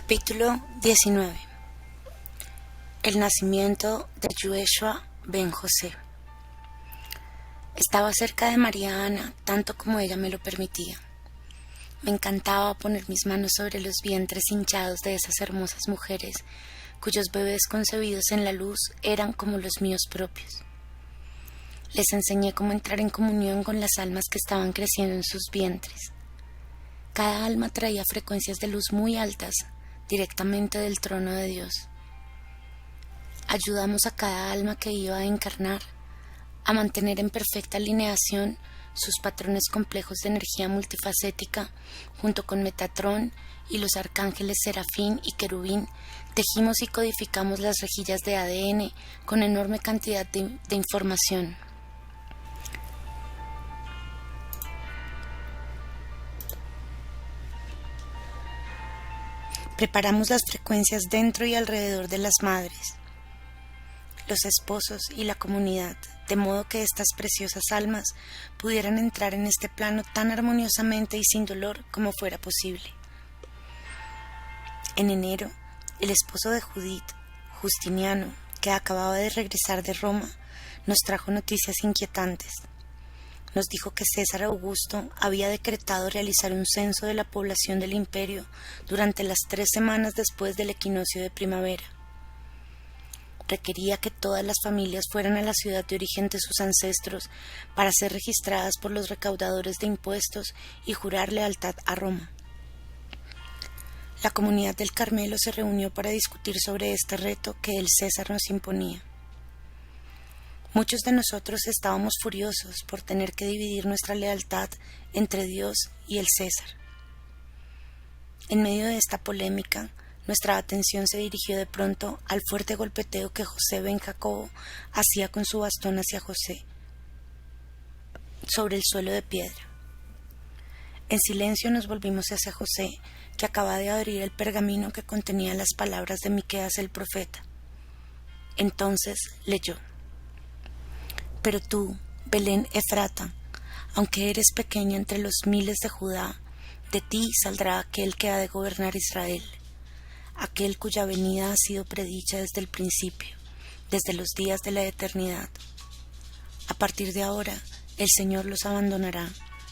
Capítulo 19. El nacimiento de Yeshua ben José. Estaba cerca de María Ana, tanto como ella me lo permitía. Me encantaba poner mis manos sobre los vientres hinchados de esas hermosas mujeres, cuyos bebés concebidos en la luz eran como los míos propios. Les enseñé cómo entrar en comunión con las almas que estaban creciendo en sus vientres. Cada alma traía frecuencias de luz muy altas, directamente del trono de Dios. Ayudamos a cada alma que iba a encarnar a mantener en perfecta alineación sus patrones complejos de energía multifacética. Junto con Metatrón y los arcángeles Serafín y Querubín, tejimos y codificamos las rejillas de ADN con enorme cantidad de información. Preparamos las frecuencias dentro y alrededor de las madres, los esposos y la comunidad, de modo que estas preciosas almas pudieran entrar en este plano tan armoniosamente y sin dolor como fuera posible. En enero, el esposo de Judith, Justiniano, que acababa de regresar de Roma, nos trajo noticias inquietantes. Nos dijo que César Augusto había decretado realizar un censo de la población del imperio durante las 3 semanas después del equinoccio de primavera. Requería que todas las familias fueran a la ciudad de origen de sus ancestros para ser registradas por los recaudadores de impuestos y jurar lealtad a Roma. La comunidad del Carmelo se reunió para discutir sobre este reto que el César nos imponía. Muchos de nosotros estábamos furiosos por tener que dividir nuestra lealtad entre Dios y el César. En medio de esta polémica, nuestra atención se dirigió de pronto al fuerte golpeteo que José ben Jacobo hacía con su bastón hacia José sobre el suelo de piedra. En silencio nos volvimos hacia José, que acababa de abrir el pergamino que contenía las palabras de Miqueas el profeta. Entonces leyó: Pero tú, Belén Efrata, aunque eres pequeña entre los miles de Judá, de ti saldrá aquel que ha de gobernar Israel, aquel cuya venida ha sido predicha desde el principio, desde los días de la eternidad. A partir de ahora, el Señor los abandonará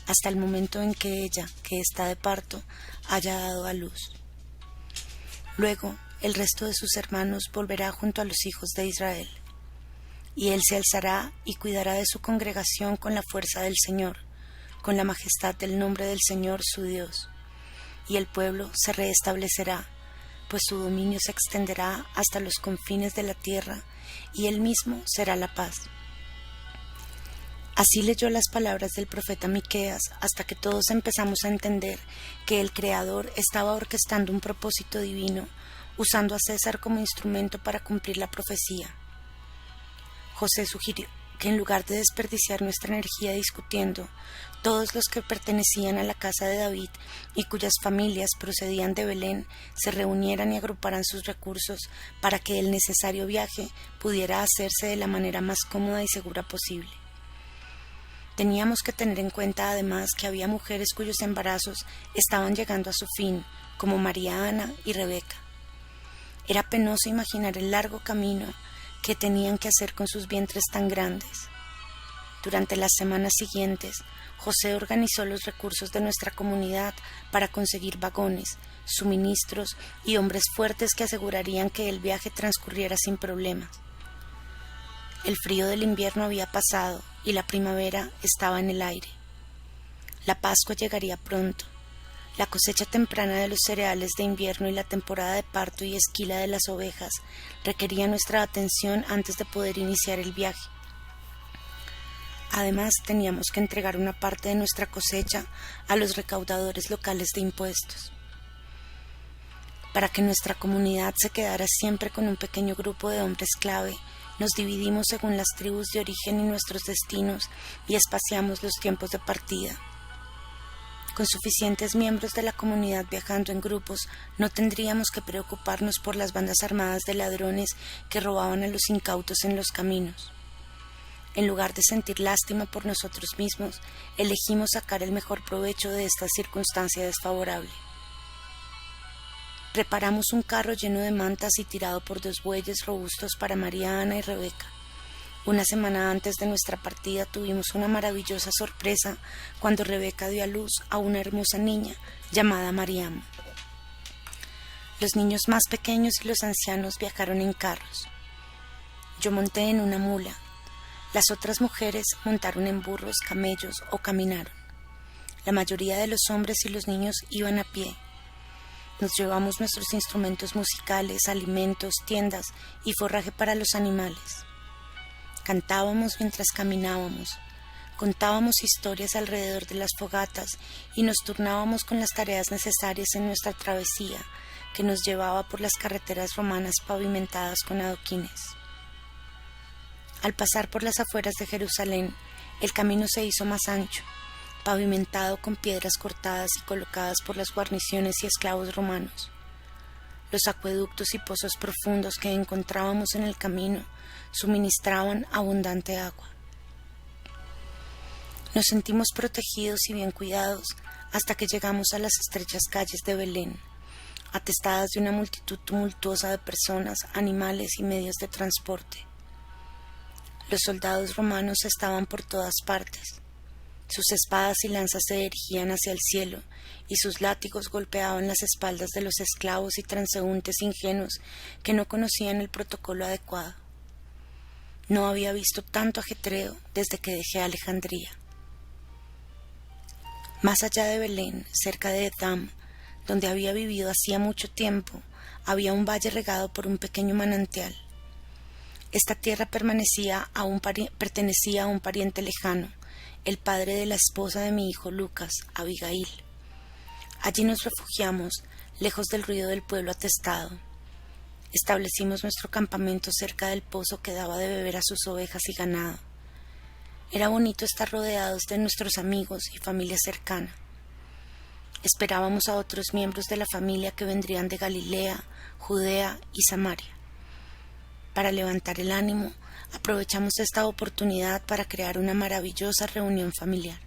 hasta el momento en que ella, que está de parto, haya dado a luz. Luego, el resto de sus hermanos volverá junto a los hijos de Israel. Y él se alzará y cuidará de su congregación con la fuerza del Señor, con la majestad del nombre del Señor su Dios. Y el pueblo se restablecerá, pues su dominio se extenderá hasta los confines de la tierra, y él mismo será la paz. Así leyó las palabras del profeta Miqueas hasta que todos empezamos a entender que el Creador estaba orquestando un propósito divino, usando a César como instrumento para cumplir la profecía. José sugirió que en lugar de desperdiciar nuestra energía discutiendo, todos los que pertenecían a la casa de David y cuyas familias procedían de Belén se reunieran y agruparan sus recursos para que el necesario viaje pudiera hacerse de la manera más cómoda y segura posible. Teníamos que tener en cuenta además que había mujeres cuyos embarazos estaban llegando a su fin, como María Ana y Rebeca. Era penoso imaginar el largo camino que tenían que hacer con sus vientres tan grandes. Durante las semanas siguientes, José organizó los recursos de nuestra comunidad para conseguir vagones, suministros y hombres fuertes que asegurarían que el viaje transcurriera sin problemas. El frío del invierno había pasado y la primavera estaba en el aire. La Pascua llegaría pronto. La cosecha temprana de los cereales de invierno y la temporada de parto y esquila de las ovejas requería nuestra atención antes de poder iniciar el viaje. Además, teníamos que entregar una parte de nuestra cosecha a los recaudadores locales de impuestos. Para que nuestra comunidad se quedara siempre con un pequeño grupo de hombres clave, nos dividimos según las tribus de origen y nuestros destinos y espaciamos los tiempos de partida. Con suficientes miembros de la comunidad viajando en grupos, no tendríamos que preocuparnos por las bandas armadas de ladrones que robaban a los incautos en los caminos. En lugar de sentir lástima por nosotros mismos, elegimos sacar el mejor provecho de esta circunstancia desfavorable. Preparamos un carro lleno de mantas y tirado por 2 bueyes robustos para María Ana y Rebeca. Una semana antes de nuestra partida tuvimos una maravillosa sorpresa cuando Rebeca dio a luz a una hermosa niña llamada Mariam. Los niños más pequeños y los ancianos viajaron en carros. Yo monté en una mula. Las otras mujeres montaron en burros, camellos o caminaron. La mayoría de los hombres y los niños iban a pie. Nos llevamos nuestros instrumentos musicales, alimentos, tiendas y forraje para los animales. Cantábamos mientras caminábamos, contábamos historias alrededor de las fogatas y nos turnábamos con las tareas necesarias en nuestra travesía que nos llevaba por las carreteras romanas pavimentadas con adoquines. Al pasar por las afueras de Jerusalén, el camino se hizo más ancho, pavimentado con piedras cortadas y colocadas por las guarniciones y esclavos romanos. Los acueductos y pozos profundos que encontrábamos en el camino suministraban abundante agua. Nos sentimos protegidos y bien cuidados hasta que llegamos a las estrechas calles de Belén, atestadas de una multitud tumultuosa de personas, animales y medios de transporte. Los soldados romanos estaban por todas partes. Sus espadas y lanzas se erigían hacia el cielo, y sus látigos golpeaban las espaldas de los esclavos y transeúntes ingenuos que no conocían el protocolo adecuado. No había visto tanto ajetreo desde que dejé Alejandría. Más allá de Belén, cerca de Edam, donde había vivido hacía mucho tiempo, había un valle regado por un pequeño manantial. Esta tierra pertenecía a un pariente lejano, el padre de la esposa de mi hijo Lucas, Abigail. Allí nos refugiamos, lejos del ruido del pueblo atestado. Establecimos nuestro campamento cerca del pozo que daba de beber a sus ovejas y ganado. Era bonito estar rodeados de nuestros amigos y familia cercana. Esperábamos a otros miembros de la familia que vendrían de Galilea, Judea y Samaria. Para levantar el ánimo, aprovechamos esta oportunidad para crear una maravillosa reunión familiar.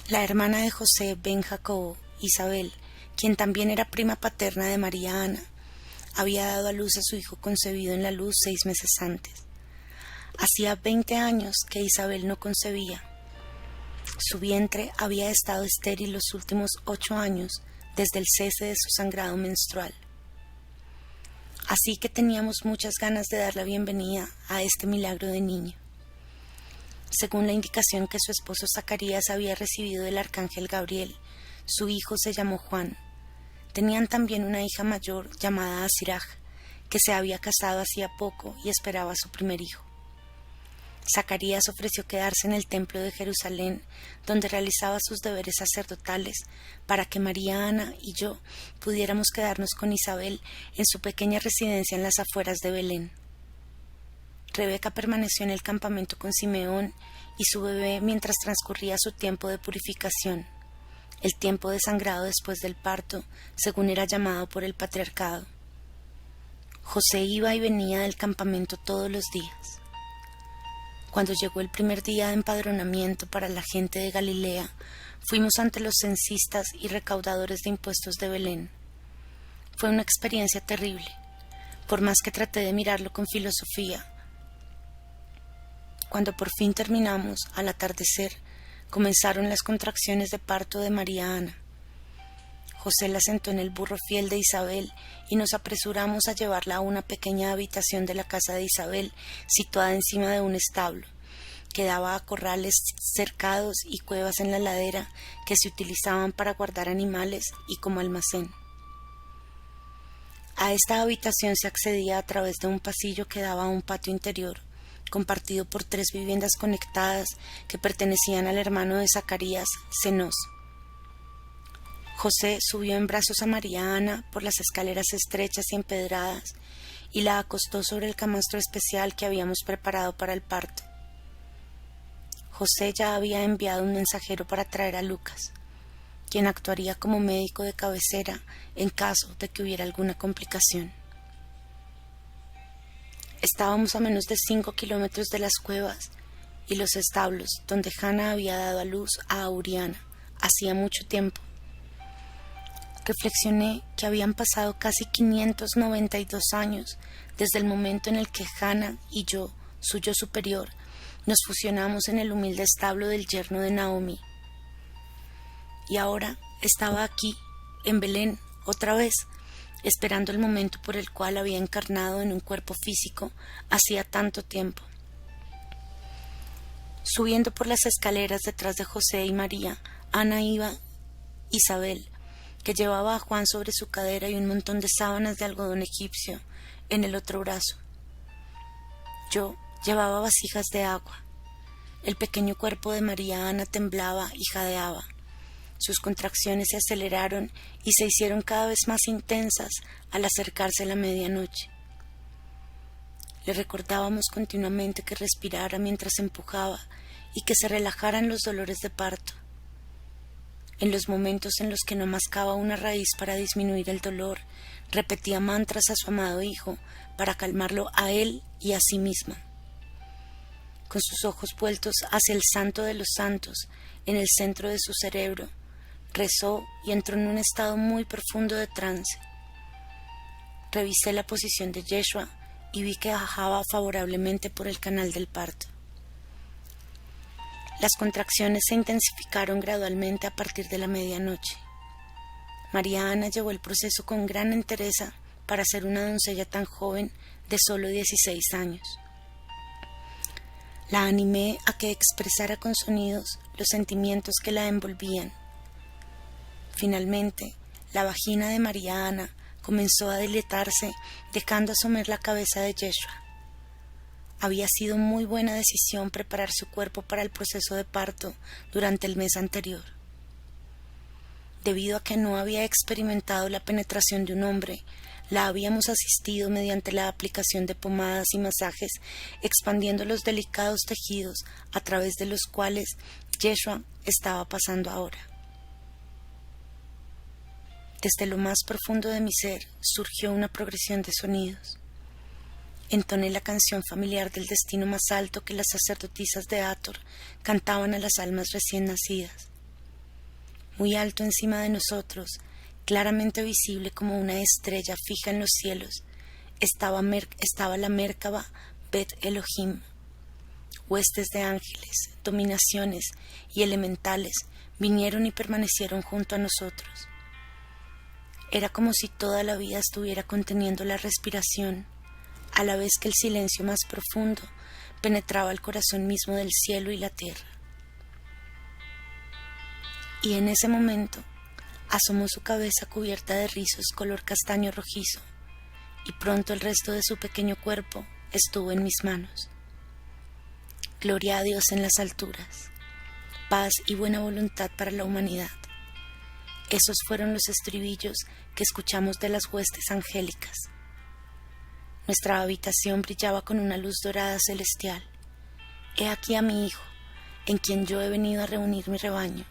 La hermana de José ben Jacobo, Isabel, quien también era prima paterna de María Ana, había dado a luz a su hijo concebido en la luz 6 meses antes. Hacía 20 años que Isabel no concebía. Su vientre había estado estéril los últimos 8 años desde el cese de su sangrado menstrual. Así que teníamos muchas ganas de dar la bienvenida a este milagro de niño. Según la indicación que su esposo Zacarías había recibido del arcángel Gabriel, su hijo se llamó Juan. Tenían también una hija mayor llamada Asiraj, que se había casado hacía poco y esperaba a su primer hijo. Zacarías ofreció quedarse en el templo de Jerusalén, donde realizaba sus deberes sacerdotales, para que María Ana y yo pudiéramos quedarnos con Isabel en su pequeña residencia en las afueras de Belén. Rebeca permaneció en el campamento con Simeón y su bebé mientras transcurría su tiempo de purificación, el tiempo de sangrado después del parto, según era llamado por el patriarcado. José iba y venía del campamento todos los días. Cuando llegó el primer día de empadronamiento para la gente de Galilea, fuimos ante los censistas y recaudadores de impuestos de Belén. Fue una experiencia terrible, por más que traté de mirarlo con filosofía. Cuando por fin terminamos, al atardecer, comenzaron las contracciones de parto de María Ana. José la sentó en el burro fiel de Isabel y nos apresuramos a llevarla a una pequeña habitación de la casa de Isabel, situada encima de un establo, que daba a corrales cercados y cuevas en la ladera que se utilizaban para guardar animales y como almacén. A esta habitación se accedía a través de un pasillo que daba a un patio interior, compartido por 3 viviendas conectadas que pertenecían al hermano de Zacarías, Cenós. José subió en brazos a María Ana por las escaleras estrechas y empedradas y la acostó sobre el camastro especial que habíamos preparado para el parto. José ya había enviado un mensajero para traer a Lucas, quien actuaría como médico de cabecera en caso de que hubiera alguna complicación. Estábamos a menos de 5 kilómetros de las cuevas y los establos donde Hannah había dado a luz a Auriana hacía mucho tiempo. Reflexioné que habían pasado casi 592 años desde el momento en el que Hannah y yo, su yo superior, nos fusionamos en el humilde establo del yerno de Naomi. Y ahora estaba aquí, en Belén, otra vez, esperando el momento por el cual había encarnado en un cuerpo físico hacía tanto tiempo. Subiendo por las escaleras detrás de José y María, Ana iba Isabel, que llevaba a Juan sobre su cadera y un montón de sábanas de algodón egipcio en el otro brazo. Yo llevaba vasijas de agua. El pequeño cuerpo de María Ana temblaba y jadeaba. Sus contracciones se aceleraron y se hicieron cada vez más intensas al acercarse la medianoche. Le recordábamos continuamente que respirara mientras empujaba y que se relajaran los dolores de parto. En los momentos en los que no mascaba una raíz para disminuir el dolor, repetía mantras a su amado hijo para calmarlo a él y a sí misma. Con sus ojos vueltos hacia el Santo de los Santos, en el centro de su cerebro, rezó y entró en un estado muy profundo de trance. Revisé la posición de Yeshua y vi que bajaba favorablemente por el canal del parto. Las contracciones se intensificaron gradualmente a partir de la medianoche. María Ana llevó el proceso con gran entereza para ser una doncella tan joven de solo 16 años. La animé a que expresara con sonidos los sentimientos que la envolvían. Finalmente, la vagina de María Ana comenzó a dilatarse, dejando asomar la cabeza de Yeshua. Había sido muy buena decisión preparar su cuerpo para el proceso de parto durante el mes anterior. Debido a que no había experimentado la penetración de un hombre, la habíamos asistido mediante la aplicación de pomadas y masajes, expandiendo los delicados tejidos a través de los cuales Yeshua estaba pasando ahora. Desde lo más profundo de mi ser surgió una progresión de sonidos. Entoné la canción familiar del destino más alto que las sacerdotisas de Hathor cantaban a las almas recién nacidas. Muy alto encima de nosotros, claramente visible como una estrella fija en los cielos, estaba la Merkaba Bet Elohim. Huestes de ángeles, dominaciones y elementales vinieron y permanecieron junto a nosotros. Era como si toda la vida estuviera conteniendo la respiración, a la vez que el silencio más profundo penetraba el corazón mismo del cielo y la tierra. Y en ese momento asomó su cabeza cubierta de rizos color castaño rojizo, y pronto el resto de su pequeño cuerpo estuvo en mis manos. Gloria a Dios en las alturas, paz y buena voluntad para la humanidad. Esos fueron los estribillos que escuchamos de las huestes angélicas. Nuestra habitación brillaba con una luz dorada celestial. He aquí a mi Hijo, en quien yo he venido a reunir mi rebaño.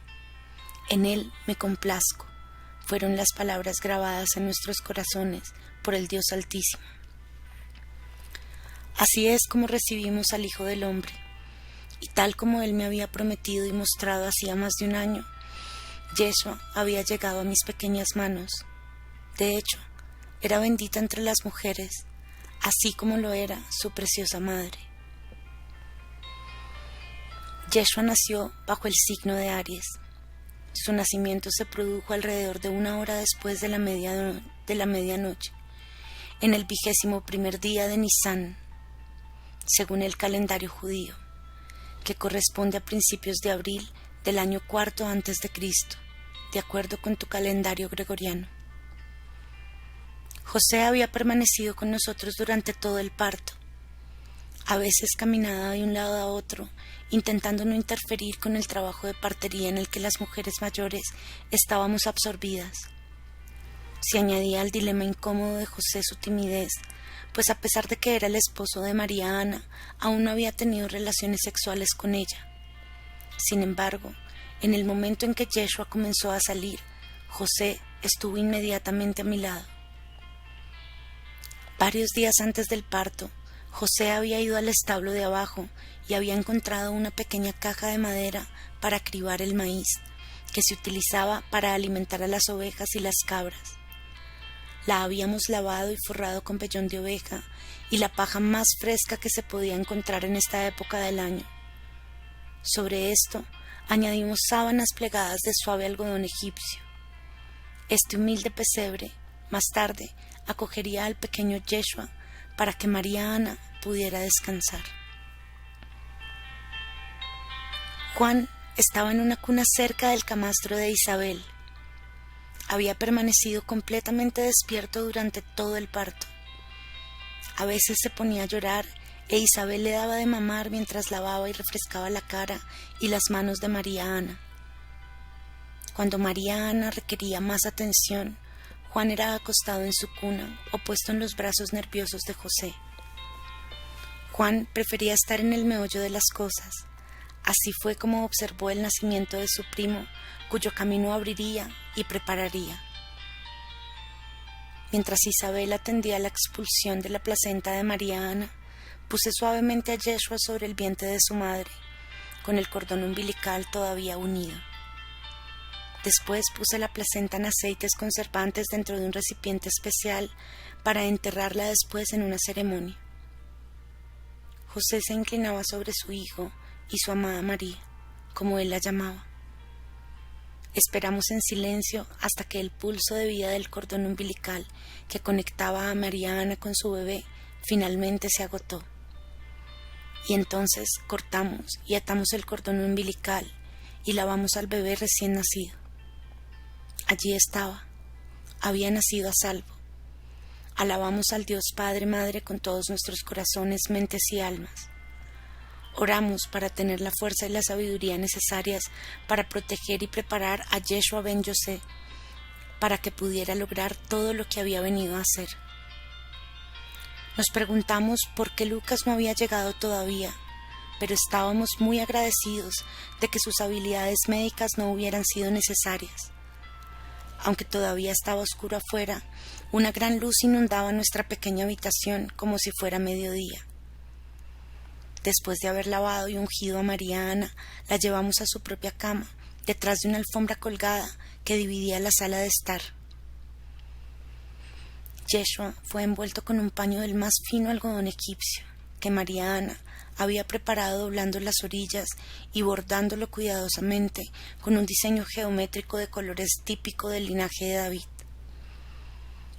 En él me complazco, fueron las palabras grabadas en nuestros corazones por el Dios Altísimo. Así es como recibimos al Hijo del Hombre, y tal como él me había prometido y mostrado hacía más de un año, Yeshua había llegado a mis pequeñas manos. De hecho, era bendita entre las mujeres, así como lo era su preciosa madre. Yeshua nació bajo el signo de Aries. Su nacimiento se produjo alrededor de 1 hora después de la medianoche, en el 21º día de Nisán, según el calendario judío, que corresponde a principios de abril del año 4 a.C., de acuerdo con tu calendario gregoriano. José había permanecido con nosotros durante todo el parto. A veces caminaba de un lado a otro, intentando no interferir con el trabajo de partería en el que las mujeres mayores estábamos absorbidas. Se añadía al dilema incómodo de José su timidez, pues a pesar de que era el esposo de María Ana, aún no había tenido relaciones sexuales con ella. Sin embargo, en el momento en que Yeshua comenzó a salir, José estuvo inmediatamente a mi lado. Varios días antes del parto, José había ido al establo de abajo y había encontrado una pequeña caja de madera para cribar el maíz, que se utilizaba para alimentar a las ovejas y las cabras. La habíamos lavado y forrado con vellón de oveja y la paja más fresca que se podía encontrar en esta época del año. Sobre esto añadimos sábanas plegadas de suave algodón egipcio. Este humilde pesebre, más tarde, acogería al pequeño Yeshua para que María Ana pudiera descansar. Juan estaba en una cuna cerca del camastro de Isabel. Había permanecido completamente despierto durante todo el parto. A veces se ponía a llorar e Isabel le daba de mamar mientras lavaba y refrescaba la cara y las manos de María Ana. Cuando María Ana requería más atención, Juan era acostado en su cuna o puesto en los brazos nerviosos de José. Juan prefería estar en el meollo de las cosas. Así fue como observó el nacimiento de su primo, cuyo camino abriría y prepararía. Mientras Isabel atendía la expulsión de la placenta de María Ana, puse suavemente a Yeshua sobre el vientre de su madre, con el cordón umbilical todavía unido. Después puse la placenta en aceites conservantes dentro de un recipiente especial para enterrarla después en una ceremonia. José se inclinaba sobre su hijo y su amada María, como él la llamaba. Esperamos en silencio hasta que el pulso de vida del cordón umbilical que conectaba a María Ana con su bebé finalmente se agotó. Y entonces cortamos y atamos el cordón umbilical y lavamos al bebé recién nacido. Allí estaba, había nacido a salvo. Alabamos al Dios Padre Madre con todos nuestros corazones, mentes y almas. Oramos para tener la fuerza y la sabiduría necesarias para proteger y preparar a Yeshua ben Yosé, para que pudiera lograr todo lo que había venido a hacer. Nos preguntamos por qué Lucas no había llegado todavía, pero estábamos muy agradecidos de que sus habilidades médicas no hubieran sido necesarias. Aunque todavía estaba oscuro afuera, una gran luz inundaba nuestra pequeña habitación como si fuera mediodía. Después de haber lavado y ungido a María Ana, la llevamos a su propia cama, detrás de una alfombra colgada que dividía la sala de estar. Yeshua fue envuelto con un paño del más fino algodón egipcio, que María Ana había preparado doblando las orillas y bordándolo cuidadosamente con un diseño geométrico de colores típico del linaje de David.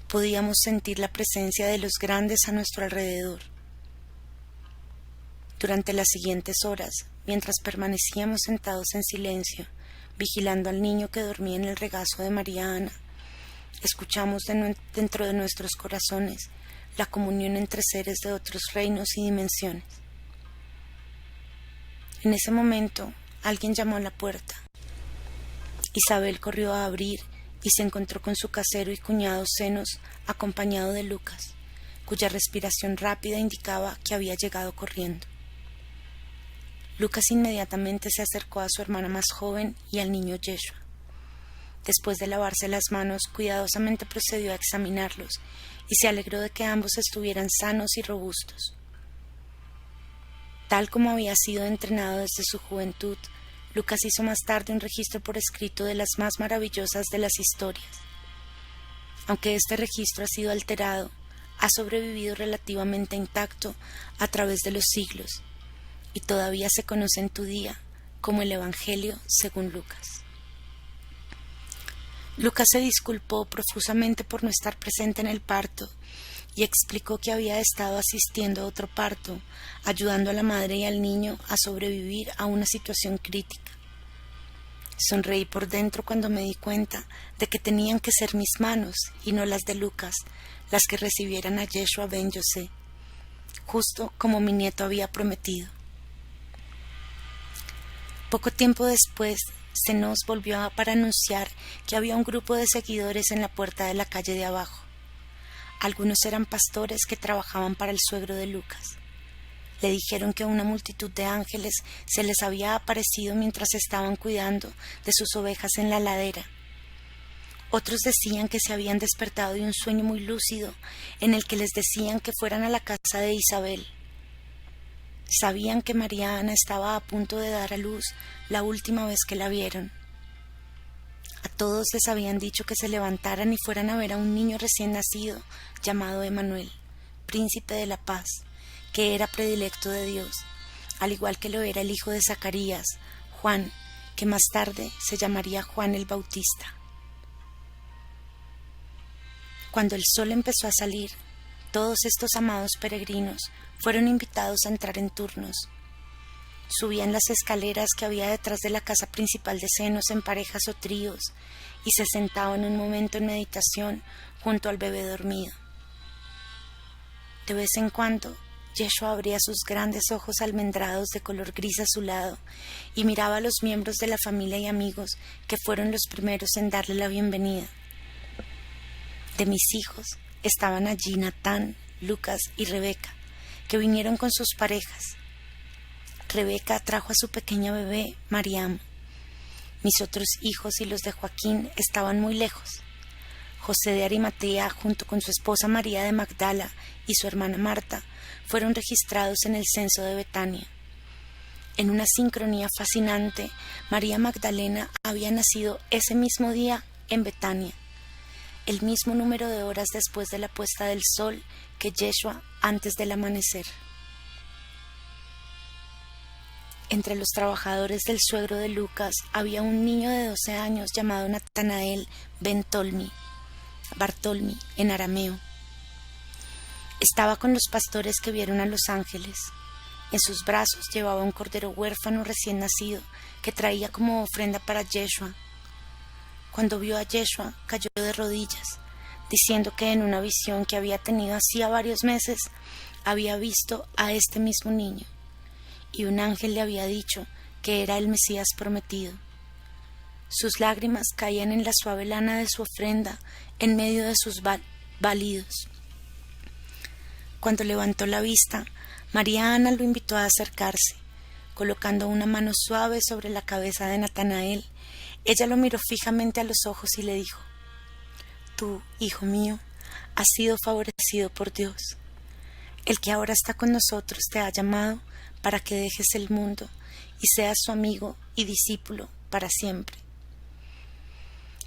Podíamos sentir la presencia de los grandes a nuestro alrededor. Durante las siguientes horas, mientras permanecíamos sentados en silencio, vigilando al niño que dormía en el regazo de María Ana, escuchamos dentro de nuestros corazones la comunión entre seres de otros reinos y dimensiones. En ese momento, alguien llamó a la puerta. Isabel corrió a abrir y se encontró con su casero y cuñado Zenos, acompañado de Lucas, cuya respiración rápida indicaba que había llegado corriendo. Lucas inmediatamente se acercó a su hermana más joven y al niño Yeshua. Después de lavarse las manos, cuidadosamente procedió a examinarlos y se alegró de que ambos estuvieran sanos y robustos. Tal como había sido entrenado desde su juventud, Lucas hizo más tarde un registro por escrito de las más maravillosas de las historias. Aunque este registro ha sido alterado, ha sobrevivido relativamente intacto a través de los siglos y todavía se conoce en tu día como el Evangelio según Lucas. Lucas se disculpó profusamente por no estar presente en el parto y explicó que había estado asistiendo a otro parto, ayudando a la madre y al niño a sobrevivir a una situación crítica. Sonreí por dentro cuando me di cuenta de que tenían que ser mis manos y no las de Lucas las que recibieran a Yeshua ben Yosé, justo como mi nieto había prometido. Poco tiempo después, se nos volvió para anunciar que había un grupo de seguidores en la puerta de la calle de abajo. Algunos eran pastores que trabajaban para el suegro de Lucas. Le dijeron que una multitud de ángeles se les había aparecido mientras estaban cuidando de sus ovejas en la ladera. Otros decían que se habían despertado de un sueño muy lúcido en el que les decían que fueran a la casa de Isabel. Sabían que María Ana estaba a punto de dar a luz la última vez que la vieron. A todos les habían dicho que se levantaran y fueran a ver a un niño recién nacido llamado Emanuel, príncipe de la paz, que era predilecto de Dios, al igual que lo era el hijo de Zacarías, Juan, que más tarde se llamaría Juan el Bautista. Cuando el sol empezó a salir, todos estos amados peregrinos fueron invitados a entrar en turnos. Subían las escaleras que había detrás de la casa principal de senos en parejas o tríos y se sentaban un momento en meditación junto al bebé dormido. De vez en cuando, Yeshua abría sus grandes ojos almendrados de color gris azulado y miraba a los miembros de la familia y amigos que fueron los primeros en darle la bienvenida. De mis hijos estaban allí Natán, Lucas y Rebeca, que vinieron con sus parejas. Rebeca trajo a su pequeña bebé, Mariam. Mis otros hijos y los de Joaquín estaban muy lejos. José de Arimatea, junto con su esposa María de Magdala y su hermana Marta, fueron registrados en el censo de Betania. En una sincronía fascinante, María Magdalena había nacido ese mismo día en Betania, el mismo número de horas después de la puesta del sol que Yeshua antes del amanecer. Entre los trabajadores del suegro de Lucas había un niño de 12 años llamado Natanael ben Bartolmi en arameo. Estaba con los pastores que vieron a los ángeles. En sus brazos llevaba un cordero huérfano recién nacido que traía como ofrenda para Yeshua. Cuando vio a Yeshua, cayó de rodillas, diciendo que en una visión que había tenido hacía varios meses había visto a este mismo niño, y un ángel le había dicho que era el Mesías prometido. Sus lágrimas caían en la suave lana de su ofrenda en medio de sus balidos. Cuando levantó la vista, María Ana lo invitó a acercarse. Colocando una mano suave sobre la cabeza de Natanael, ella lo miró fijamente a los ojos y le dijo: «Tú, hijo mío, has sido favorecido por Dios. El que ahora está con nosotros te ha llamado para que dejes el mundo y seas su amigo y discípulo para siempre».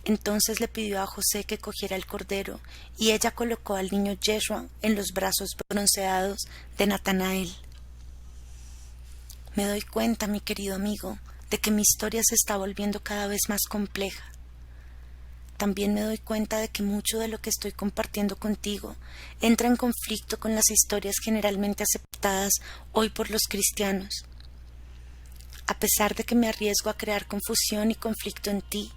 Entonces le pidió a José que cogiera el cordero y ella colocó al niño Yeshua en los brazos bronceados de Natanael. Me doy cuenta, mi querido amigo, de que mi historia se está volviendo cada vez más compleja. También me doy cuenta de que mucho de lo que estoy compartiendo contigo entra en conflicto con las historias generalmente aceptadas hoy por los cristianos. A pesar de que me arriesgo a crear confusión y conflicto en ti,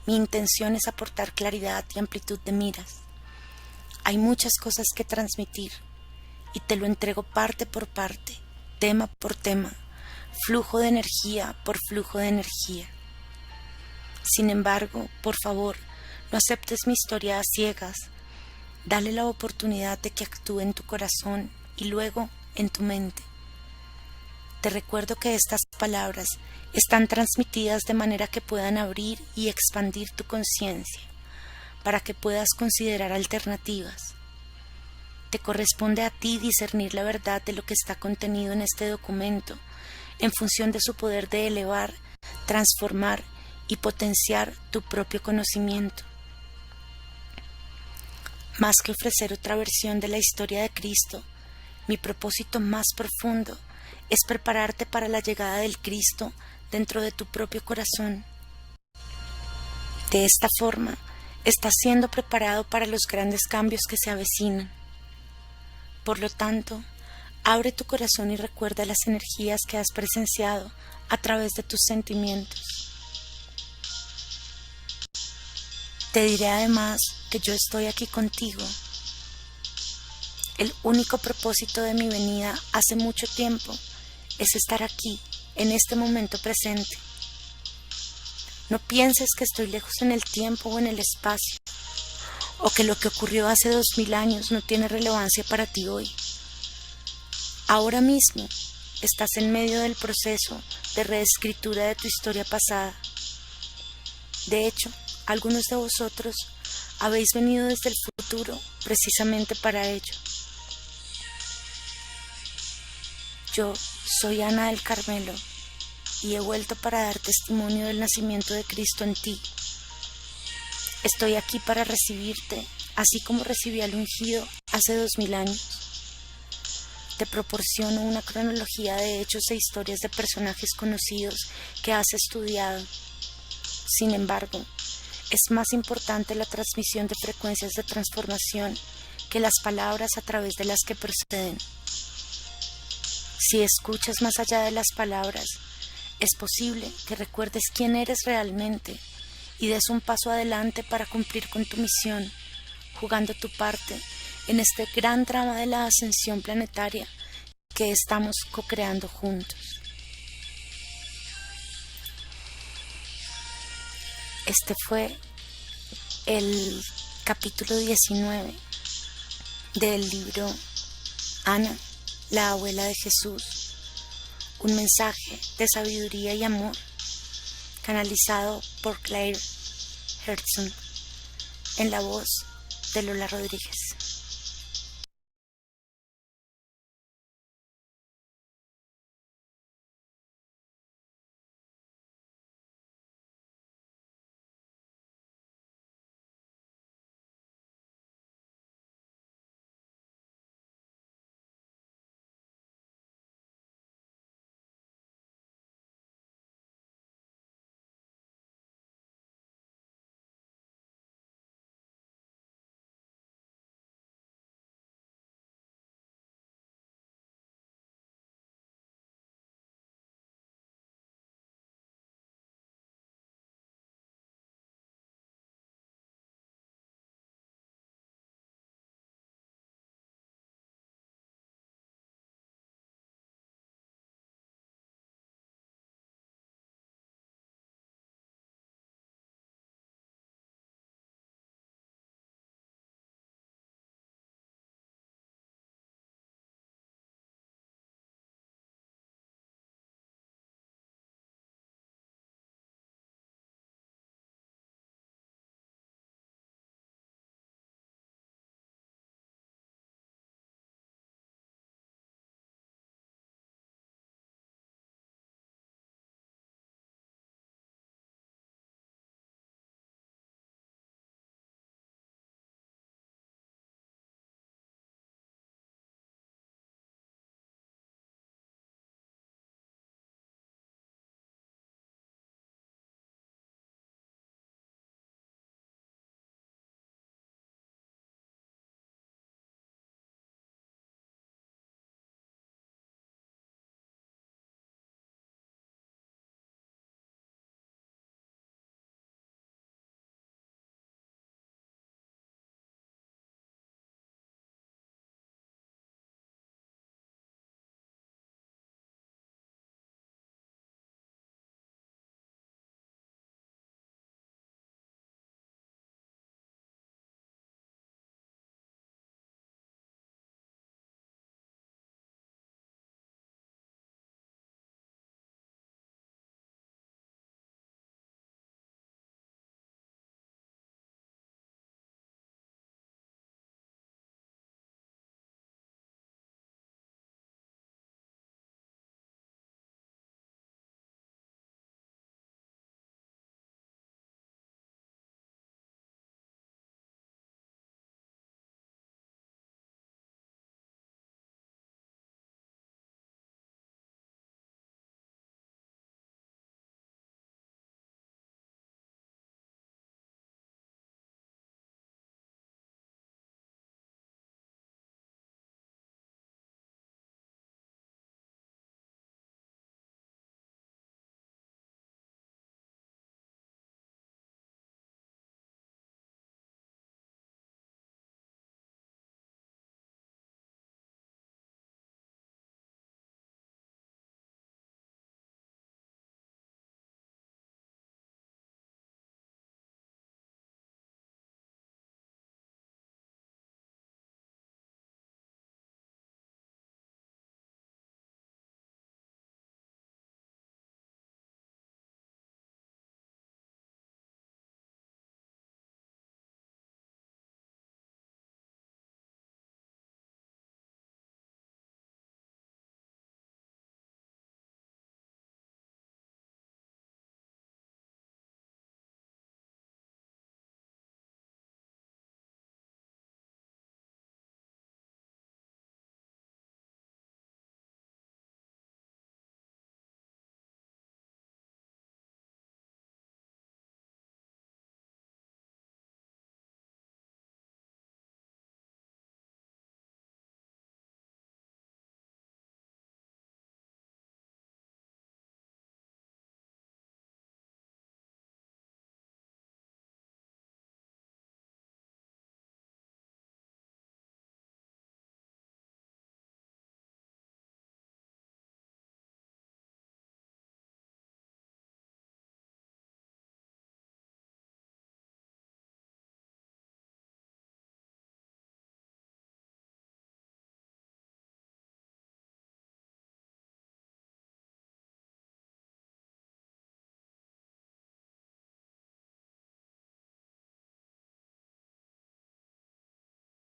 mi intención es aportar claridad y amplitud de miras. Hay muchas cosas que transmitir y te lo entrego parte por parte, tema por tema, flujo de energía por flujo de energía. Sin embargo, por favor, no aceptes mi historia a ciegas. Dale la oportunidad de que actúe en tu corazón y luego en tu mente. Te recuerdo que estas palabras están transmitidas de manera que puedan abrir y expandir tu conciencia, para que puedas considerar alternativas. Te corresponde a ti discernir la verdad de lo que está contenido en este documento, en función de su poder de elevar, transformar y potenciar tu propio conocimiento. Más que ofrecer otra versión de la historia de Cristo, mi propósito más profundo es prepararte para la llegada del Cristo dentro de tu propio corazón. De esta forma, estás siendo preparado para los grandes cambios que se avecinan. Por lo tanto, abre tu corazón y recuerda las energías que has presenciado a través de tus sentimientos. Te diré además que yo estoy aquí contigo. El único propósito de mi venida hace mucho tiempo es estar aquí, en este momento presente. No pienses que estoy lejos en el tiempo o en el espacio, o que lo que ocurrió hace 2000 años no tiene relevancia para ti hoy. Ahora mismo estás en medio del proceso de reescritura de tu historia pasada. De hecho, algunos de vosotros habéis venido desde el futuro precisamente para ello. Yo soy Ana del Carmelo y he vuelto para dar testimonio del nacimiento de Cristo en ti. Estoy aquí para recibirte, así como recibí al ungido hace 2000 años. Te proporciono una cronología de hechos e historias de personajes conocidos que has estudiado. Sin embargo, es más importante la transmisión de frecuencias de transformación que las palabras a través de las que proceden. Si escuchas más allá de las palabras, es posible que recuerdes quién eres realmente y des un paso adelante para cumplir con tu misión, jugando tu parte en este gran drama de la ascensión planetaria que estamos co-creando juntos. Este fue el capítulo 19 del libro Ana, la abuela de Jesús, un mensaje de sabiduría y amor, canalizado por Claire Hertzon, en la voz de Lola Rodríguez.